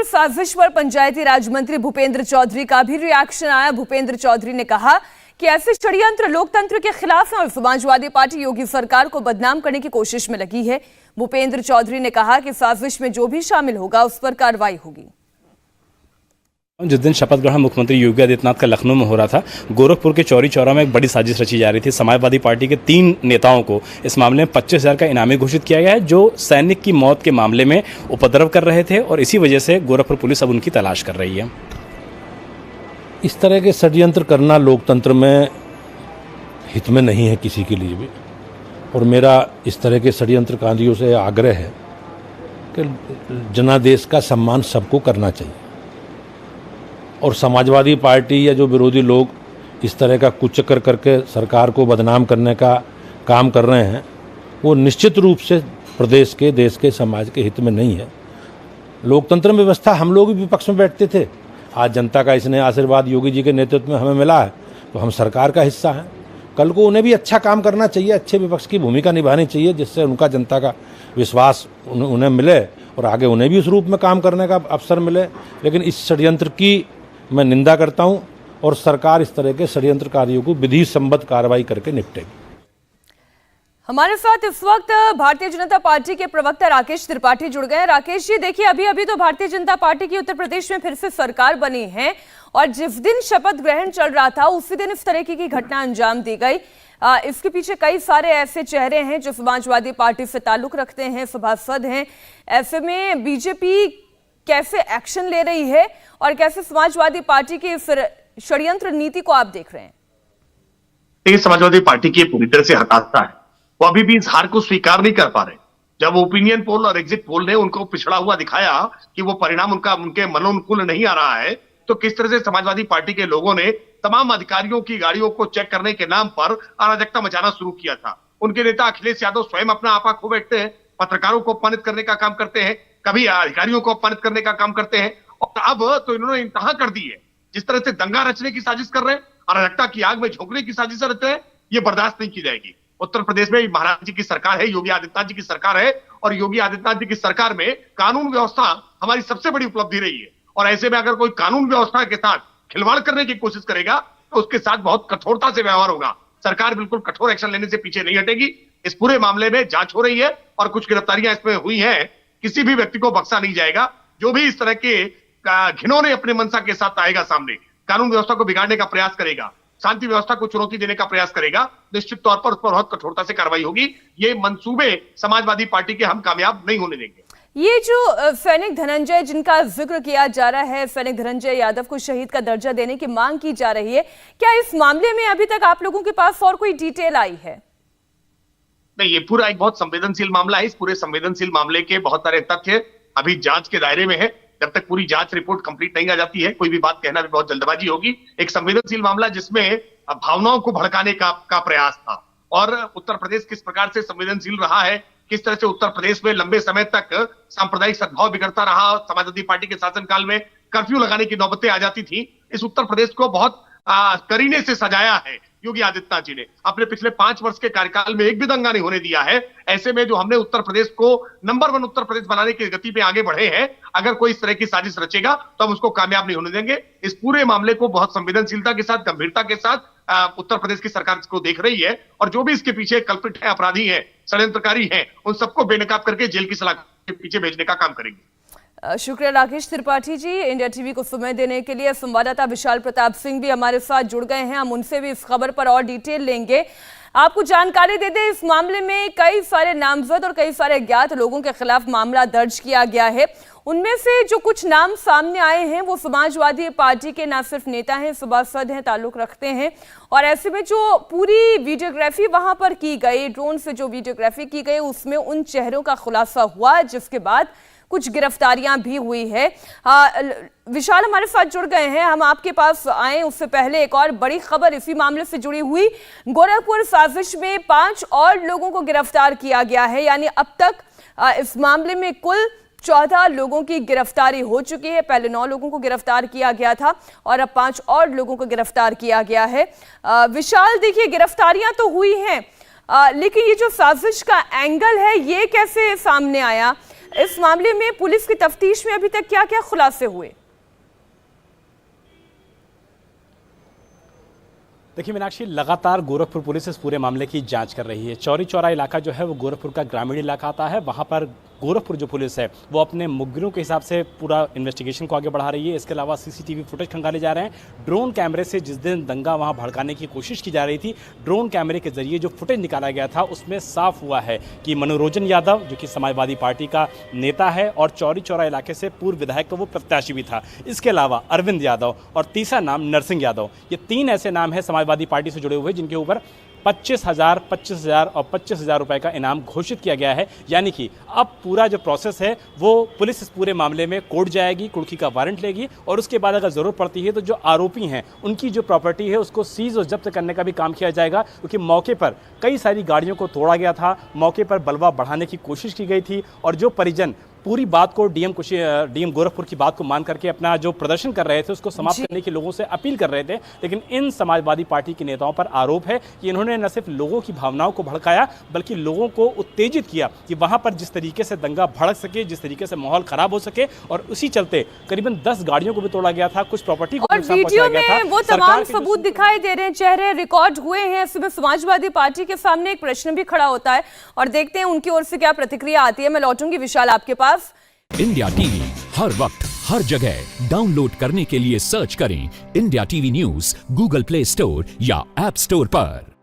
साजिश पर पंचायती राज मंत्री भूपेंद्र चौधरी का भी रिएक्शन आया। भूपेंद्र चौधरी ने कहा कि ऐसे षड्यंत्र लोकतंत्र के खिलाफ हैं और समाजवादी पार्टी योगी सरकार को बदनाम करने की कोशिश में लगी है। भूपेंद्र चौधरी ने कहा कि साजिश में जो भी शामिल होगा उस पर कार्रवाई होगी। जिस दिन शपथ ग्रहण मुख्यमंत्री योगी आदित्यनाथ का लखनऊ में हो रहा था, गोरखपुर के चौरी चौरा में एक बड़ी साजिश रची जा रही थी। समाजवादी पार्टी के 3 नेताओं को इस मामले में 25,000 का इनामी घोषित किया गया है, जो सैनिक की मौत के मामले में उपद्रव कर रहे थे और इसी वजह से गोरखपुर पुलिस अब उनकी तलाश कर रही है। इस तरह के षड्यंत्र करना लोकतंत्र में हित में नहीं है किसी के लिए भी, और मेरा इस तरह के षड्यंत्रकारियों से आग्रह है कि जनादेश का सम्मान सबको करना चाहिए, और समाजवादी पार्टी या जो विरोधी लोग इस तरह का कुचक्कर करके सरकार को बदनाम करने का काम कर रहे हैं, वो निश्चित रूप से प्रदेश के, देश के, समाज के हित में नहीं है। लोकतंत्र में व्यवस्था हम लोग भी विपक्ष में बैठते थे, आज जनता का इसने आशीर्वाद योगी जी के नेतृत्व में हमें मिला है तो हम सरकार का हिस्सा हैं। कल को उन्हें भी अच्छा काम करना चाहिए, अच्छे विपक्ष की भूमिका निभानी चाहिए, जिससे उनका जनता का विश्वास उन्हें मिले और आगे उन्हें भी उस रूप में काम करने का अवसर मिले। लेकिन इस षड्यंत्र की मैं निंदा करता हूं और सरकार इस तरह के षड्यंत्रकारियों को विधि सम्मत कार्रवाई करके निपटेगी। हमारे साथ इस वक्त भारतीय जनता पार्टी के प्रवक्ता राकेश त्रिपाठी जुड़ गए हैं। राकेश जी, देखिए अभी तो भारतीय जनता पार्टी की उत्तर प्रदेश में फिर से सरकार बनी है और जिस दिन शपथ ग्रहण चल रहा था उसी दिन इस तरह की घटना अंजाम दी गई। इसके पीछे कई सारे ऐसे चेहरे हैं जो समाजवादी पार्टी से ताल्लुक रखते हैं, सभासद हैं। ऐसे में बीजेपी कैसे एक्शन ले रही है और कैसे समाजवादी पार्टी की षड्यंत्र नीति को आप देख रहे हैं? समाजवादी पार्टी की पूरी तरह से हताशा है। वो अभी भी इस हार को स्वीकार नहीं कर पा रहे। जब ओपिनियन पोल और एग्जिट पोल ने उनको पिछड़ा हुआ दिखाया कि वो परिणाम उनके मनोनुकूल नहीं आ रहा है, तो किस तरह से समाजवादी पार्टी के लोगों ने तमाम अधिकारियों की गाड़ियों को चेक करने के नाम पर अराजकता मचाना शुरू किया था। उनके नेता अखिलेश यादव स्वयं अपना आपा खो बैठते हैं, पत्रकारों को अपमानित करने का काम करते हैं, कभी अधिकारियों को अपमानित करने का काम करते हैं, और अब तो इन्होंने इंतहा कर दी है। जिस तरह से दंगा रचने की साजिश कर रहे हैं, अराजकता की आग में झोंकने की साजिश रचते हैं, ये बर्दाश्त नहीं की जाएगी। उत्तर प्रदेश में महाराज जी की सरकार है, योगी आदित्यनाथ जी की सरकार है, और योगी आदित्यनाथ जी की सरकार में कानून व्यवस्था हमारी सबसे बड़ी उपलब्धि रही है। और ऐसे में अगर कोई कानून व्यवस्था के साथ खिलवाड़ करने की कोशिश करेगा तो उसके साथ बहुत कठोरता से व्यवहार होगा। सरकार बिल्कुल कठोर एक्शन लेने से पीछे नहीं हटेगी। इस पूरे मामले में जांच हो रही है और कुछ गिरफ्तारियां इसमें हुई हैं। किसी भी व्यक्ति को बख्शा नहीं जाएगा जो भी इस तरह के घिनौने अपने मंशा के साथ आएगा, सामने कानून व्यवस्था को बिगाड़ने का प्रयास करेगा, शांति व्यवस्था को चुनौती देने का प्रयास करेगा, निश्चित तौर पर उस पर बहुत कठोरता से कार्रवाई होगी। ये मंसूबे समाजवादी पार्टी के हम कामयाब नहीं होने देंगे। ये जो सैनिक धनंजय जिनका जिक्र किया जा रहा है, सैनिक धनंजय यादव को शहीद का दर्जा देने की मांग की जा रही है, क्या इस मामले में अभी तक आप लोगों के पास और कोई डिटेल आई है? नहीं, ये पूरा एक बहुत संवेदनशील मामला है। इस पूरे संवेदनशील मामले के बहुत सारे तथ्य अभी जांच के दायरे में है। जब तक पूरी जांच रिपोर्ट कंप्लीट नहीं आ जाती है, कोई भी बात कहना भी बहुत जल्दबाजी होगी। एक संवेदनशील मामला जिसमें भावनाओं को भड़काने का प्रयास था, और उत्तर प्रदेश किस प्रकार से संवेदनशील रहा है, किस तरह से उत्तर प्रदेश में लंबे समय तक सांप्रदायिक सद्भाव बिगड़ता रहा। समाजवादी पार्टी के शासनकाल में कर्फ्यू लगाने की नौबतें आ जाती थी। इस उत्तर प्रदेश को बहुत करीने से सजाया है योगी आदित्यनाथ जी ने। अपने पिछले 5 वर्ष के कार्यकाल में एक भी दंगा नहीं होने दिया है। ऐसे में जो हमने उत्तर प्रदेश को नंबर 1 उत्तर प्रदेश बनाने की गति पे आगे बढ़े हैं, अगर कोई इस तरह की साजिश रचेगा तो हम उसको कामयाब नहीं होने देंगे। इस पूरे मामले को बहुत संवेदनशीलता के साथ, गंभीरता के साथ उत्तर प्रदेश की सरकार को देख रही है, और जो भी इसके पीछे कल्पित है, अपराधी है, षड्यंत्रकारी है, उन सबको बेनकाब करके जेल की सलाख के पीछे भेजने का काम करेंगे। शुक्रिया राकेश त्रिपाठी जी, इंडिया टीवी को समय देने के लिए। संवाददाता विशाल प्रताप सिंह भी हमारे साथ जुड़ गए हैं, हम उनसे भी इस खबर पर और डिटेल लेंगे। आपको जानकारी दे दें, इस मामले में कई सारे नामजद और कई सारे अज्ञात लोगों के खिलाफ मामला दर्ज किया गया है। उनमें से जो कुछ नाम सामने आए हैं वो समाजवादी पार्टी के ना सिर्फ नेता हैं, सभासद हैं, ताल्लुक रखते हैं। और ऐसे में जो पूरी वीडियोग्राफी वहां पर की गई, ड्रोन से जो वीडियोग्राफी की गई, उसमें उन चेहरों का खुलासा हुआ, जिसके बाद कुछ गिरफ्तारियां भी हुई है। विशाल हमारे साथ जुड़ गए हैं, हम आपके पास आए उससे पहले एक और बड़ी खबर इसी मामले से जुड़ी हुई। गोरखपुर साजिश में 5 और लोगों को गिरफ्तार किया गया है, यानी अब तक इस मामले में कुल 14 लोगों की गिरफ्तारी हो चुकी है। पहले 9 लोगों को गिरफ्तार किया गया था और अब 5 और लोगों को गिरफ्तार किया गया है। विशाल, देखिए गिरफ्तारियां तो हुई हैं, लेकिन ये जो साजिश का एंगल है ये कैसे सामने आया? इस मामले में पुलिस की तफ्तीश में अभी तक क्या क्या खुलासे हुए? देखिए मीनाक्षी, लगातार गोरखपुर पुलिस इस पूरे मामले की जांच कर रही है। चौरी चौरा इलाका जो है वो गोरखपुर का ग्रामीण इलाका आता है। वहाँ पर गोरखपुर जो पुलिस है वो अपने मुखबिरों के हिसाब से पूरा इन्वेस्टिगेशन को आगे बढ़ा रही है। इसके अलावा सीसीटीवी फुटेज खंगाले जा रहे हैं। ड्रोन कैमरे से जिस दिन दंगा वहाँ भड़काने की कोशिश की जा रही थी, ड्रोन कैमरे के जरिए जो फुटेज निकाला गया था उसमें साफ हुआ है कि मनोरंजन यादव जो कि समाजवादी पार्टी का नेता है और चौरी चौरा इलाके से पूर्व विधायक का वो प्रत्याशी भी था। इसके अलावा अरविंद यादव और तीसरा नाम नरसिंह यादव, ये तीन ऐसे नाम है समाजवादी पार्टी से जुड़े हुए जिनके ऊपर 25,000, 25,000 और 25,000 रुपए का इनाम घोषित किया गया है। यानी कि अब पूरा जो प्रोसेस है वो पुलिस इस पूरे मामले में कोर्ट जाएगी, कुर्की का वारंट लेगी और उसके बाद अगर जरूरत पड़ती है तो जो आरोपी हैं उनकी जो प्रॉपर्टी है उसको सीज और जब्त करने का भी काम किया जाएगा, क्योंकि मौके पर कई सारी गाड़ियों को तोड़ा गया था, मौके पर बलवा बढ़ाने की कोशिश की गई थी और जो परिजन पूरी बात को डीएम गोरखपुर की बात को मान करके अपना जो प्रदर्शन कर रहे थे उसको समाप्त करने की लोगों से अपील कर रहे थे। लेकिन इन समाजवादी पार्टी के नेताओं पर आरोप है कि इन्होंने न सिर्फ लोगों की भावनाओं को भड़काया बल्कि लोगों को उत्तेजित किया कि वहां पर जिस तरीके से दंगा भड़क सके, जिस तरीके से माहौल खराब हो सके, और उसी चलते करीबन 10 गाड़ियों को भी तोड़ा गया था, कुछ प्रॉपर्टी को नुकसान पहुंचाया गया था। वो तमाम सबूत दिखाई दे रहे हैं, चेहरे रिकॉर्ड हुए हैं। ऐसे में समाजवादी पार्टी के सामने एक प्रश्न भी खड़ा होता है और देखते हैं उनकी ओर से क्या प्रतिक्रिया आती है। मैं लौटूंगी विशाल आपके पास। इंडिया टीवी हर वक्त हर जगह डाउनलोड करने के लिए सर्च करें India TV news Google play store या ऐप स्टोर पर।